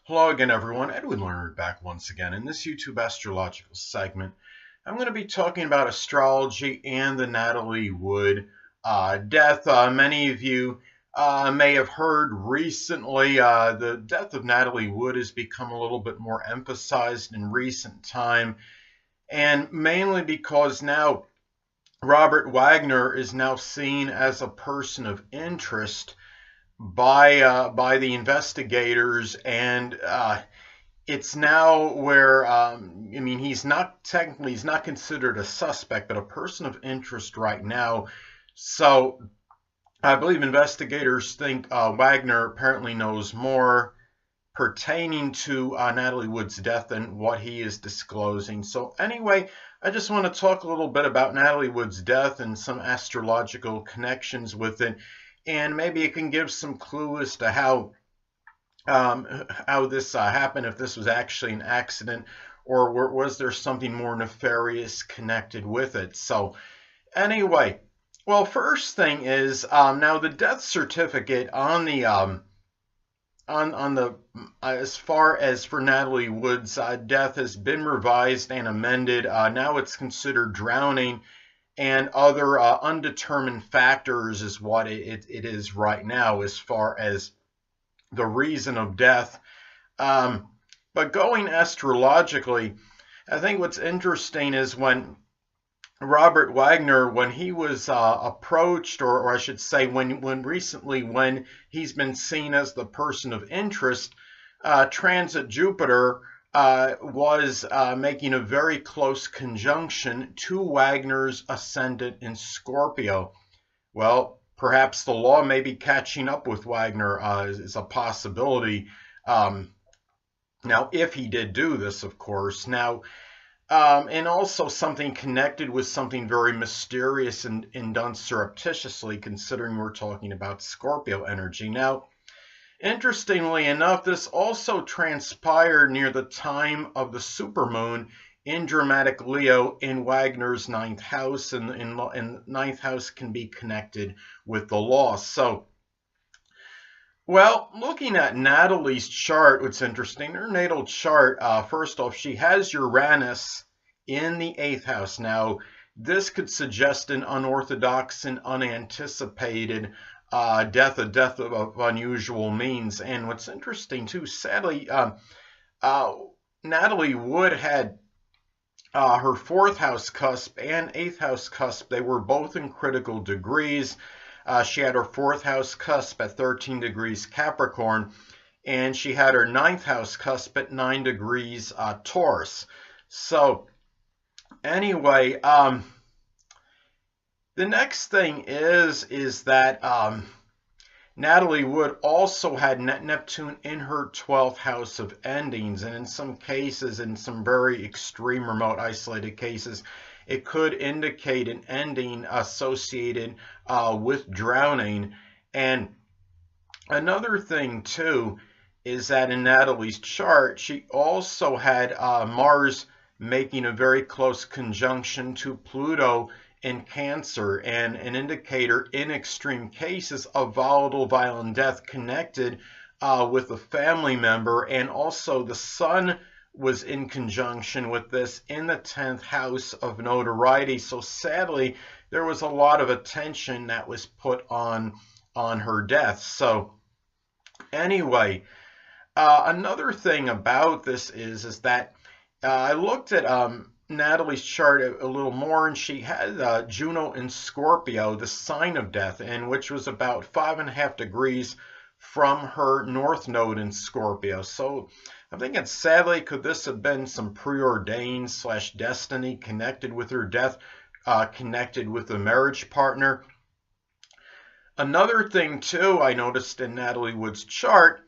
Hello again, everyone. Edwin Learnard back once again. In this YouTube astrological segment, I'm going to be talking about astrology and the Natalie Wood death. Many of you may have heard recently the death of Natalie Wood has become a little bit more emphasized in recent time, and mainly because now Robert Wagner is now seen as a person of interest by the investigators, and it's now where I mean, he's not considered a suspect, but a person of interest right now. So I believe investigators think Wagner apparently knows more pertaining to Natalie Wood's death than what he is disclosing. So anyway, I just want to talk a little bit about Natalie Wood's death and some astrological connections with it, and maybe it can give some clue as to how this happened, if this was actually an accident, or was there something more nefarious connected with it. So anyway, well, first thing is now the death certificate on the as far as for Natalie Wood's death has been revised and amended. Now it's considered drowning and other undetermined factors is what it is right now as far as the reason of death. But going astrologically, I think what's interesting is when Robert Wagner, when he was approached, or I should say when recently when he's been seen as the person of interest, transit Jupiter was making a very close conjunction to Wagner's ascendant in Scorpio. Well, perhaps the law may be catching up with Wagner is a possibility. Now, if he did do this, of course. Now, and also something connected with something very mysterious and done surreptitiously, considering we're talking about Scorpio energy. Now, interestingly enough, this also transpired near the time of the supermoon in dramatic Leo in Wagner's ninth house, and ninth house can be connected with the loss. So, well, looking at Natalie's chart, what's interesting, her natal chart, first off, she has Uranus in the 8th house. Now, this could suggest an unorthodox and unanticipated death of unusual means. And what's interesting, too, sadly, Natalie Wood had her 4th house cusp and 8th house cusp. They were both in critical degrees. She had her 4th house cusp at 13 degrees Capricorn, and she had her 9th house cusp at 9 degrees Taurus. So anyway, the next thing is that Natalie Wood also had Neptune in her 12th house of endings, and in some cases, in some very extreme, remote, isolated cases, it could indicate an ending associated with drowning. And another thing, too, is that in Natalie's chart, she also had Mars making a very close conjunction to Pluto in Cancer, and an indicator in extreme cases of volatile, violent death connected with a family member. And also the Sun was in conjunction with this in the 10th house of notoriety. So sadly, there was a lot of attention that was put on her death. So anyway, another thing about this is that I looked at Natalie's chart a little more, and she had Juno in Scorpio, the sign of death, and which was about 5.5 degrees from her north node in Scorpio. So I'm thinking, sadly, could this have been some preordained / destiny connected with her death, connected with the marriage partner? Another thing, too, I noticed in Natalie Wood's chart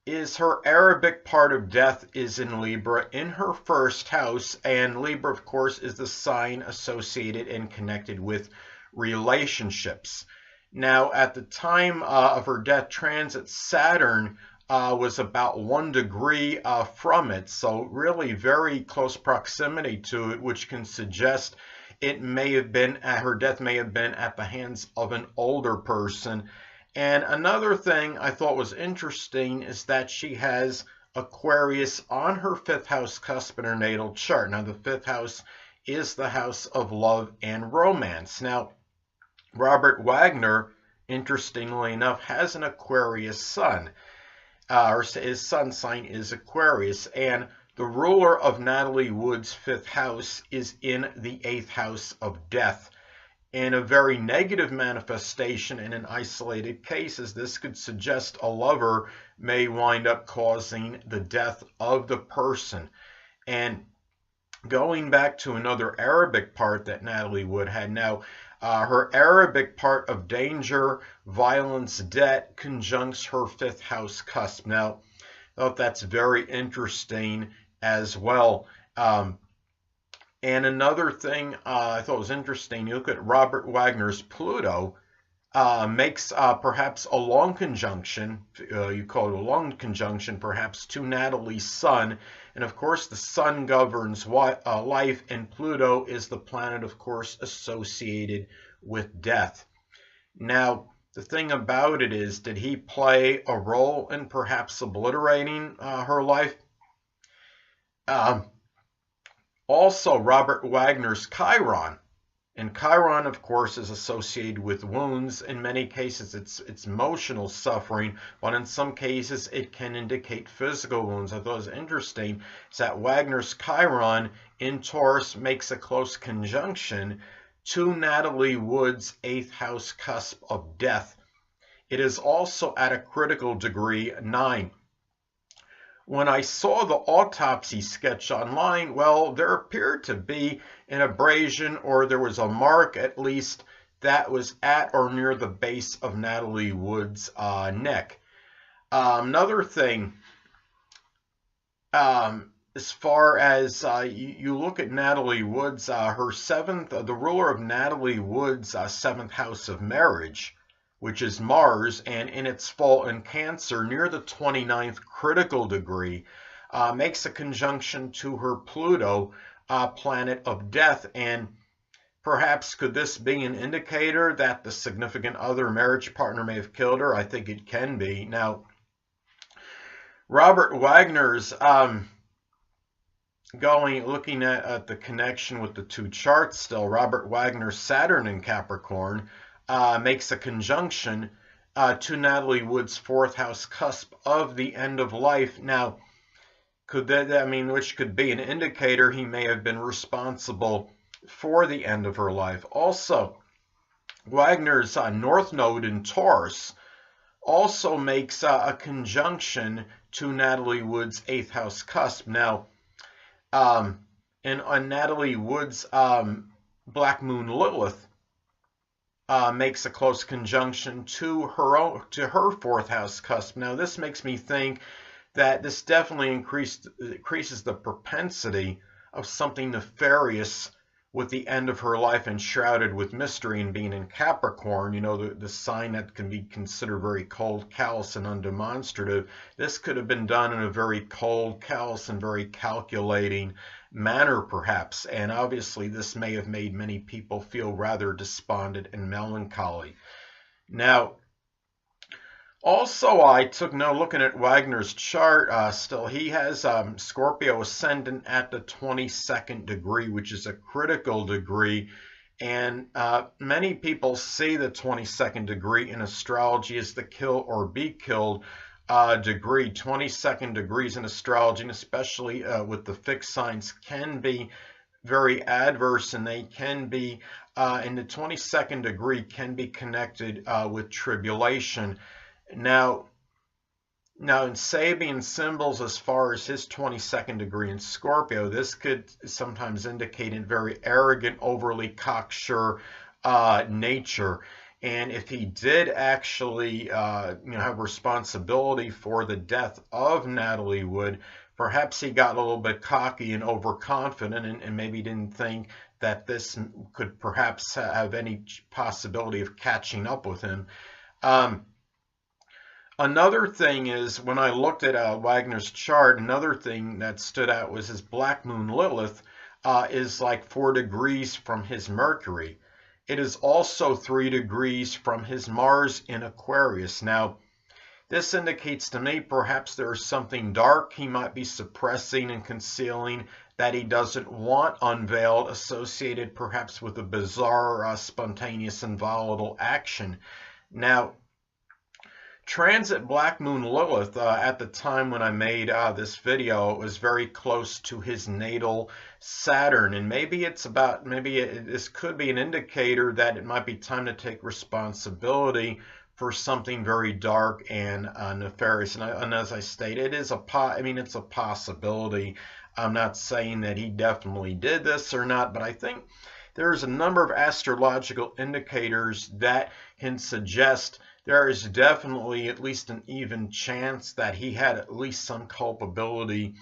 is her Arabic part of death is in Libra in her 1st house, and Libra, of course, is the sign associated and connected with relationships. Now, at the time of her death, transit Saturn was about 1 degree from it, so really very close proximity to it, which can suggest it may have been her death may have been at the hands of an older person. And another thing I thought was interesting is that she has Aquarius on her 5th house cusp in her natal chart. Now, the 5th house is the house of love and romance. Now, Robert Wagner, interestingly enough, has an Aquarius sun. Or his sun sign is Aquarius, and the ruler of Natalie Wood's 5th house is in the 8th house of death. In a very negative manifestation and in isolated cases, this could suggest a lover may wind up causing the death of the person. And going back to another Arabic part that Natalie Wood had, now her Arabic part of danger, violence, debt conjuncts her 5th house cusp. Now, I thought that's very interesting as well. And another thing I thought was interesting, you look at Robert Wagner's Pluto, makes perhaps a long conjunction, you call it a long conjunction perhaps, to Natalie's Sun. And of course the Sun governs life, and Pluto is the planet, of course, associated with death. Now, the thing about it is, did he play a role in perhaps obliterating her life? Also, Robert Wagner's Chiron. And Chiron, of course, is associated with wounds. In many cases, it's emotional suffering, but in some cases, it can indicate physical wounds. I thought it was interesting is that Wagner's Chiron in Taurus makes a close conjunction to Natalie Wood's 8th house cusp of death. It is also at a critical degree 9. When I saw the autopsy sketch online, well, there appeared to be an abrasion, or there was a mark at least, that was at or near the base of Natalie Wood's neck. Another thing, as far as you look at Natalie Wood's, her 7th, the ruler of Natalie Wood's 7th house of marriage, which is Mars, and in its fall in Cancer, near the 29th critical degree, makes a conjunction to her Pluto, planet of death. And perhaps could this be an indicator that the significant other marriage partner may have killed her? I think it can be. Now, Robert Wagner's looking at the connection with the two charts still, Robert Wagner's Saturn in Capricorn, makes a conjunction to Natalie Wood's 4th house cusp of the end of life. Now, could that, I mean, which could be an indicator he may have been responsible for the end of her life. Also, Wagner's North Node in Taurus also makes a conjunction to Natalie Wood's 8th house cusp. Now, and on Natalie Wood's Black Moon Lilith, makes a close conjunction to her 4th house cusp. Now, this makes me think that this definitely increases the propensity of something nefarious with the end of her life enshrouded with mystery, and being in Capricorn, you know, the sign that can be considered very cold, callous, and undemonstrative. This could have been done in a very cold, callous, and very calculating manner, perhaps. And obviously, this may have made many people feel rather despondent and melancholy. Now, also, I took no looking at Wagner's chart. Still, he has Scorpio ascendant at the 22nd degree, which is a critical degree. And many people see the 22nd degree in astrology as the kill or be killed degree. 22nd degrees in astrology, and especially with the fixed signs, can be very adverse, and they can be, and the 22nd degree can be connected with tribulation. Now in Sabian symbols, as far as his 22nd degree in Scorpio, this could sometimes indicate a very arrogant, overly cocksure nature. And if he did actually have responsibility for the death of Natalie Wood, perhaps he got a little bit cocky and overconfident, and maybe didn't think that this could perhaps have any possibility of catching up with him. Another thing is, when I looked at Wagner's chart, another thing that stood out was his Black Moon Lilith is like 4 degrees from his Mercury. It is also 3 degrees from his Mars in Aquarius. Now, This indicates to me perhaps there is something dark he might be suppressing and concealing that he doesn't want unveiled, associated perhaps with a bizarre, spontaneous and volatile action. Now, transit Black Moon Lilith, at the time when I made this video, it was very close to his natal Saturn, and maybe this could be an indicator that it might be time to take responsibility for something very dark and nefarious. And as I stated, it's a possibility. I'm not saying that he definitely did this or not, but I think there's a number of astrological indicators that can suggest there is definitely at least an even chance that he had at least some culpability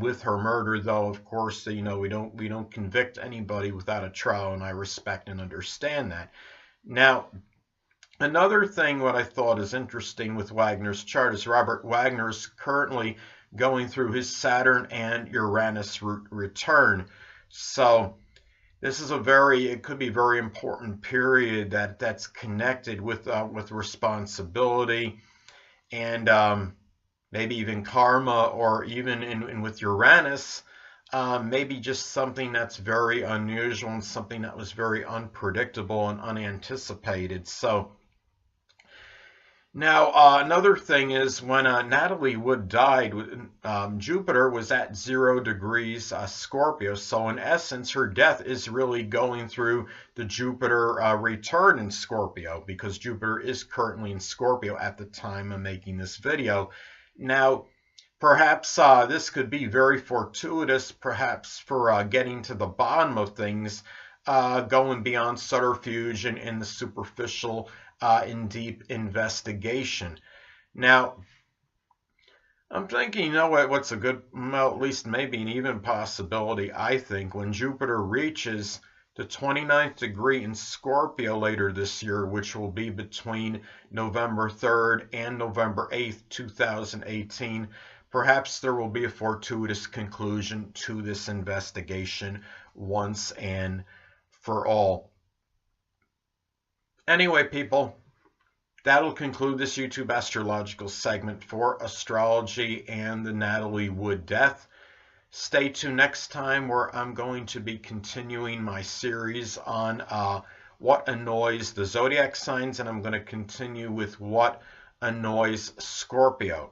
with her murder. Though, of course, we don't convict anybody without a trial, and I respect and understand that. Now, another thing what I thought is interesting with Wagner's chart is Robert Wagner is currently going through his Saturn and Uranus return. So this is it could be a very important period that's connected with responsibility and maybe even karma, or even with Uranus, maybe just something that's very unusual and something that was very unpredictable and unanticipated. So now, another thing is when Natalie Wood died, Jupiter was at 0 degrees Scorpio. So in essence, her death is really going through the Jupiter return in Scorpio, because Jupiter is currently in Scorpio at the time of making this video. Now, perhaps this could be very fortuitous, perhaps for getting to the bottom of things, going beyond subterfuge and the superficial in deep investigation. Now, I'm thinking, what's a good, well, at least maybe an even possibility, I think, when Jupiter reaches the 29th degree in Scorpio later this year, which will be between November 3rd and November 8th, 2018, perhaps there will be a fortuitous conclusion to this investigation once and for all. Anyway, people, that'll conclude this YouTube astrological segment for astrology and the Natalie Wood death. Stay tuned next time, where I'm going to be continuing my series on what annoys the zodiac signs, and I'm going to continue with what annoys Scorpio.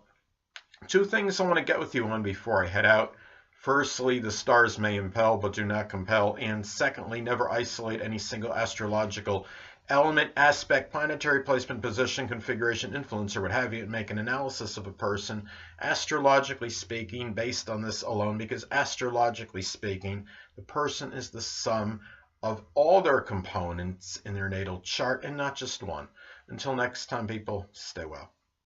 Two things I want to get with you on before I head out. Firstly, the stars may impel but do not compel. And secondly, never isolate any single astrological element, aspect, planetary placement, position, configuration, influence, or what have you, and make an analysis of a person, astrologically speaking, based on this alone, because astrologically speaking, the person is the sum of all their components in their natal chart and not just one. Until next time, people, stay well.